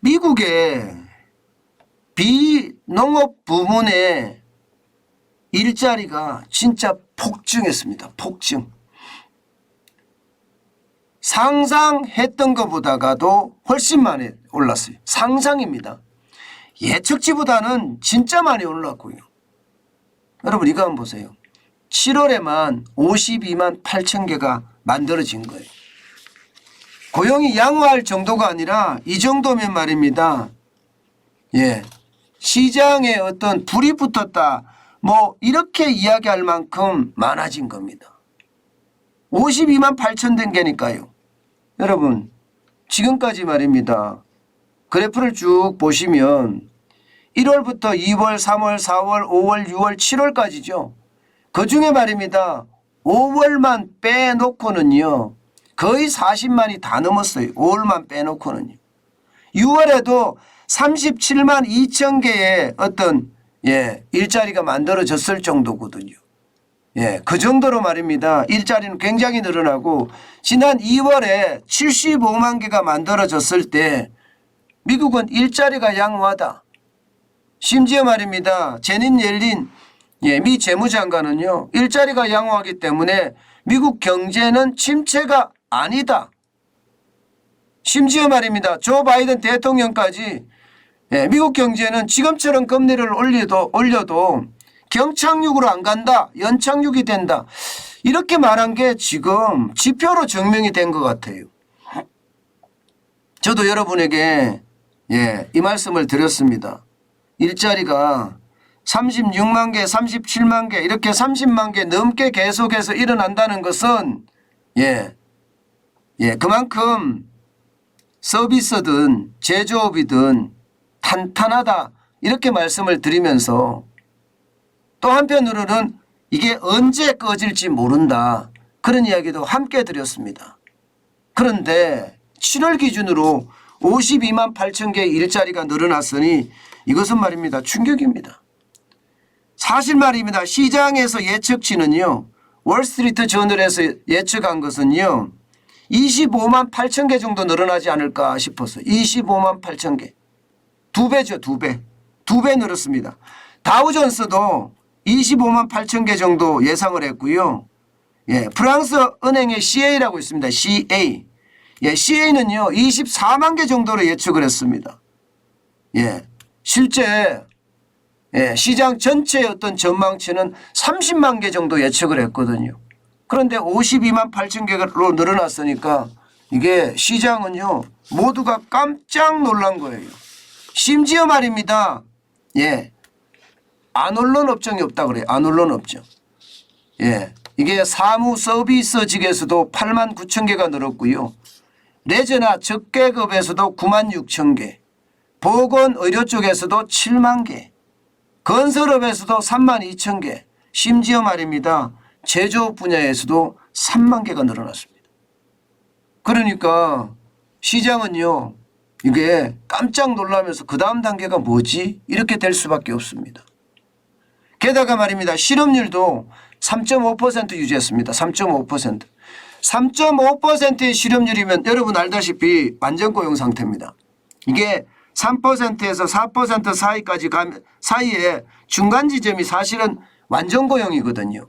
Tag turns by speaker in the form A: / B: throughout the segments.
A: 미국의 비농업 부문의 일자리가 진짜 폭증했습니다. 폭증. 상상했던 것보다도 훨씬 많이 올랐어요. 상상입니다. 예측치보다는 진짜 많이 올랐고요. 여러분 이거 한번 보세요. 7월에만 52만 8천 개가 만들어진 거예요. 고용이 양호할 정도가 아니라 이 정도면 말입니다. 예, 시장에 어떤 불이 붙었다 뭐 이렇게 이야기할 만큼 많아진 겁니다. 52만 8천 된 개니까요. 여러분 지금까지 말입니다. 그래프를 쭉 보시면 1월부터 2월, 3월, 4월, 5월, 6월, 7월까지죠. 그중에 말입니다. 5월만 빼놓고는요. 거의 40만이 다 넘었어요. 5월만 빼놓고는요. 6월에도 37만 2천 개의 어떤 일자리가 만들어졌을 정도거든요. 그 정도로 말입니다. 일자리는 굉장히 늘어나고 지난 2월에 75만 개가 만들어졌을 때 미국은 일자리가 양호하다. 심지어 말입니다. 제닛 옐린 미 재무장관은요. 일자리가 양호하기 때문에 미국 경제는 침체가 아니다. 심지어 말입니다. 조 바이든 대통령까지 미국 경제는 지금처럼 금리를 올려도 경착륙으로 안 간다. 연착륙이 된다. 이렇게 말한 게 지금 지표로 증명이 된 것 같아요. 저도 여러분에게 이 말씀을 드렸습니다. 일자리가 36만 개, 37만 개 이렇게 30만 개 넘게 계속해서 일어난다는 것은 그만큼 서비스든 제조업이든 탄탄하다 이렇게 말씀을 드리면서 또 한편으로는 이게 언제 꺼질지 모른다 그런 이야기도 함께 드렸습니다. 그런데 7월 기준으로 52만 8천 개의 일자리가 늘어났으니 이것은 말입니다. 충격입니다. 사실 말입니다. 시장에서 예측치는요. 월스트리트 저널에서 예측한 것은요. 25만 8천 개 정도 늘어나지 않을까 싶었어요. 25만 8천 개. 2배죠. 2배. 2배 늘었습니다. 다우존스도 25만 8천 개 정도 예상을 했고요. 프랑스 은행의 CA라고 있습니다. CA. CA는요. 24만 개 정도로 예측을 했습니다. 실제 시장 전체의 어떤 전망치는 30만 개 정도 예측을 했거든요. 그런데 52만 8천 개로 늘어났으니까 이게 시장은요. 모두가 깜짝 놀란 거예요. 심지어 말입니다. 안 오른 업종이 없다 그래요. 안 오른 업종. 이게 사무 서비스직에서도 8만 9천 개가 늘었고요. 레저나 적계급에서도 9만 6천 개. 보건의료 쪽에서도 7만 개. 건설업에서도 3만 2천 개. 심지어 말입니다. 제조업 분야에서도 3만 개가 늘어났습니다. 그러니까 시장은요. 이게 깜짝 놀라면서 그 다음 단계가 뭐지? 이렇게 될 수밖에 없습니다. 게다가 말입니다. 실업률도 3.5% 유지했습니다. 3.5%. 3.5%의 실업률이면 여러분 알다시피 완전 고용 상태입니다. 이게 3%에서 4% 사이까지 가면 사이에 중간 지점이 사실은 완전 고용이거든요.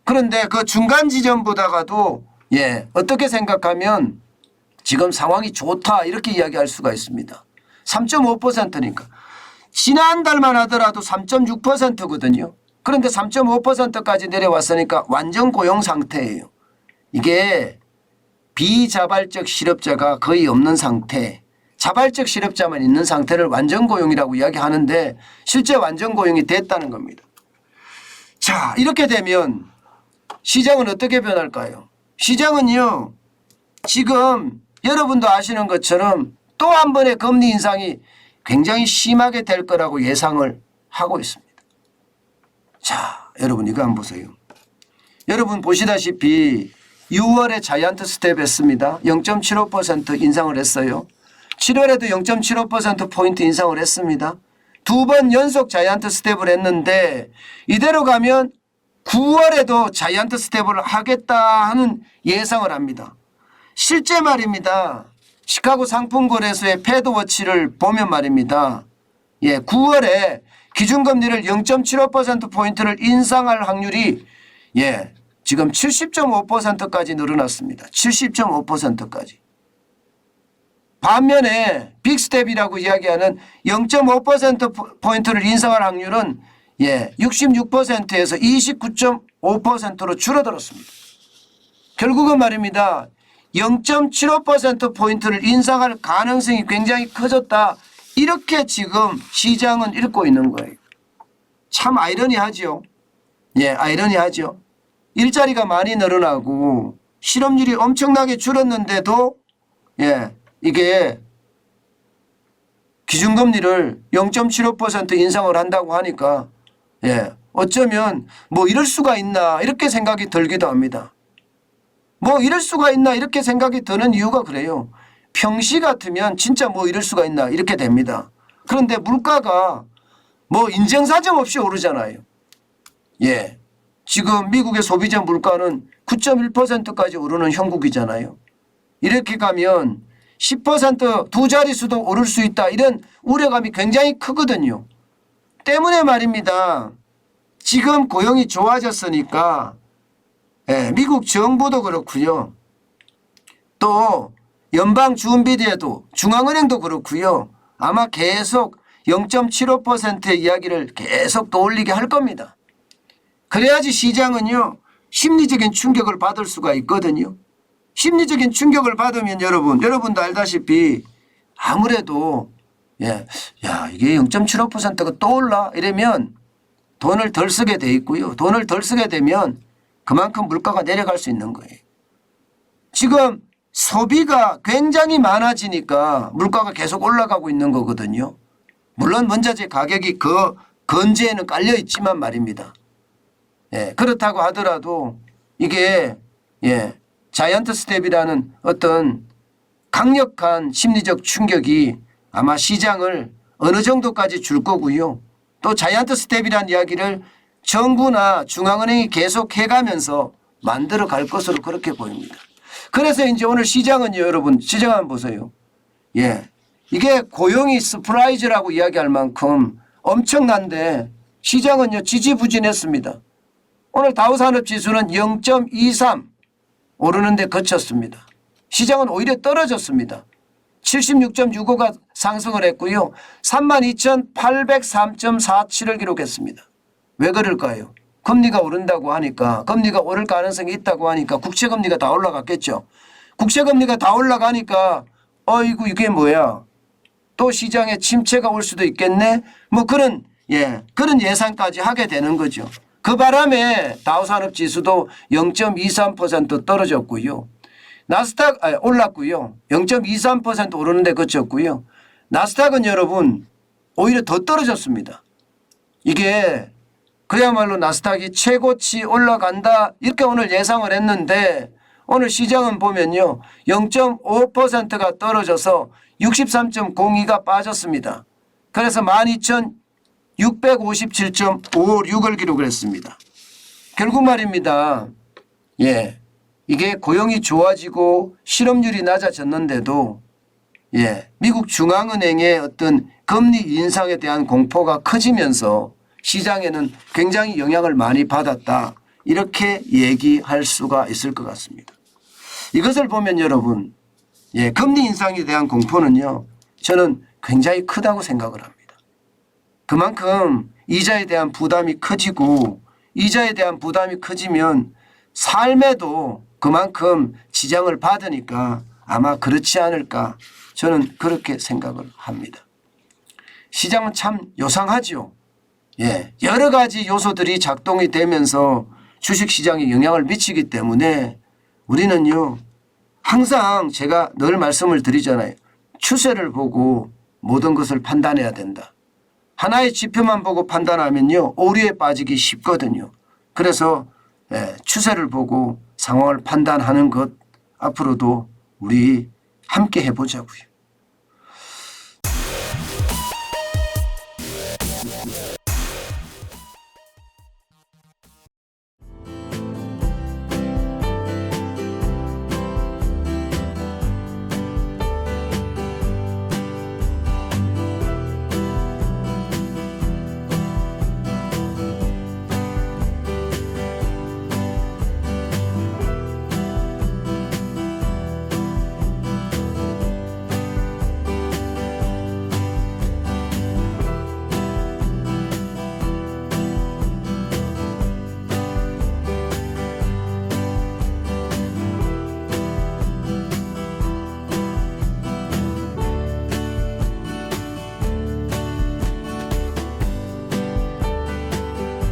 A: 그런데 그 중간 지점보다가도 어떻게 생각하면 지금 상황이 좋다 이렇게 이야기할 수가 있습니다. 3.5%니까. 지난달만 하더라도 3.6%거든요. 그런데 3.5%까지 내려왔으니까 완전 고용 상태예요. 이게 비자발적 실업자가 거의 없는 상태. 자발적 실업자만 있는 상태를 완전 고용이라고 이야기하는데 실제 완전 고용이 됐다는 겁니다. 자, 이렇게 되면 시장은 어떻게 변할까요? 시장은요. 지금 여러분도 아시는 것처럼 또 한 번의 금리 인상이 굉장히 심하게 될 거라고 예상을 하고 있습니다. 자, 여러분 이거 한번 보세요. 여러분 보시다시피 6월에 자이언트 스텝 했습니다. 0.75% 인상을 했어요. 7월에도 0.75%포인트 인상을 했습니다. 2번 연속 자이언트 스텝을 했는데 이대로 가면 9월에도 자이언트 스텝을 하겠다 하는 예상을 합니다. 실제 말입니다. 시카고 상품거래소의 패드워치를 보면 말입니다. 9월에 기준금리를 0.75%포인트를 인상할 확률이 지금 70.5%까지 늘어났습니다. 70.5%까지. 반면에 빅스텝이라고 이야기하는 0.5%포인트를 인상할 확률은 66%에서 29.5%로 줄어들었습니다. 결국은 말입니다. 0.75%포인트를 인상할 가능성이 굉장히 커졌다. 이렇게 지금 시장은 읽고 있는 거예요. 참 아이러니하죠. 아이러니하죠. 일자리가 많이 늘어나고 실업률이 엄청나게 줄었는데도 이게 기준금리를 0.75% 인상을 한다고 하니까 어쩌면 뭐 이럴 수가 있나 이렇게 생각이 들기도 합니다. 뭐 이럴 수가 있나 이렇게 생각이 드는 이유가 그래요. 평시 같으면 진짜 뭐 이럴 수가 있나 이렇게 됩니다. 그런데 물가가 뭐 인정사정 없이 오르잖아요. 지금 미국의 소비자 물가는 9.1%까지 오르는 형국이잖아요. 이렇게 가면 10% 두 자릿수도 오를 수 있다. 이런 우려감이 굉장히 크거든요. 때문에 말입니다. 지금 고용이 좋아졌으니까 미국 정부도 그렇고요. 또 연방준비제도 중앙은행도 그렇고요. 아마 계속 0.75%의 이야기를 계속 떠올리게 할 겁니다. 그래야지 시장은요. 심리적인 충격을 받을 수가 있거든요. 심리적인 충격을 받으면 여러분도 알다시피 아무래도 이게 0.75%가 또 올라 이러면 돈을 덜 쓰게 돼 있고요. 돈을 덜 쓰게 되면 그만큼 물가가 내려갈 수 있는 거예요. 지금 소비가 굉장히 많아지니까 물가가 계속 올라가고 있는 거거든요. 물론 원자재 가격이 그 건재에는 깔려 있지만 말입니다. 그렇다고 하더라도 이게 자이언트 스텝이라는 어떤 강력한 심리적 충격이 아마 시장을 어느 정도까지 줄 거고요. 또 자이언트 스텝이라는 이야기를 정부나 중앙은행이 계속 해가면서 만들어 갈 것으로 그렇게 보입니다. 그래서 이제 오늘 시장은요, 여러분, 시장 한번 보세요. 이게 고용이 서프라이즈라고 이야기할 만큼 엄청난데 시장은요, 지지부진했습니다. 오늘 다우산업지수는 0.23 오르는데 그쳤습니다. 시장은 오히려 떨어졌습니다. 76.65가 상승을 했고요. 32,803.47을 기록했습니다. 왜 그럴까요? 금리가 오른다고 하니까 금리가 오를 가능성이 있다고 하니까 국채금리가 다 올라갔겠죠. 국채금리가 다 올라가니까 어이구 이게 뭐야. 또 시장에 침체가 올 수도 있겠네. 뭐 그런 예상까지 하게 되는 거죠. 그 바람에 다우산업지수도 0.23% 떨어졌고요. 나스닥 올랐고요. 0.23% 오르는데 그쳤고요. 나스닥은 여러분 오히려 더 떨어졌습니다. 이게 그야말로 나스닥이 최고치 올라간다 이렇게 오늘 예상을 했는데 오늘 시장은 보면요. 0.5%가 떨어져서 63.02가 빠졌습니다. 그래서 12,657.56을 기록을 했습니다. 결국 말입니다. 이게 고용이 좋아지고 실업률이 낮아졌는데도 미국 중앙은행의 어떤 금리 인상에 대한 공포가 커지면서 시장에는 굉장히 영향을 많이 받았다. 이렇게 얘기할 수가 있을 것 같습니다. 이것을 보면 여러분 금리 인상에 대한 공포는요. 저는 굉장히 크다고 생각을 합니다. 그만큼 이자에 대한 부담이 커지고 이자에 대한 부담이 커지면 삶에도 그만큼 지장을 받으니까 아마 그렇지 않을까 저는 그렇게 생각을 합니다. 시장은 참 요상하죠. 여러 가지 요소들이 작동이 되면서 주식시장에 영향을 미치기 때문에 우리는요 항상 제가 늘 말씀을 드리잖아요. 추세를 보고 모든 것을 판단해야 된다. 하나의 지표만 보고 판단하면요 오류에 빠지기 쉽거든요. 그래서 추세를 보고 상황을 판단하는 것 앞으로도 우리 함께 해보자고요.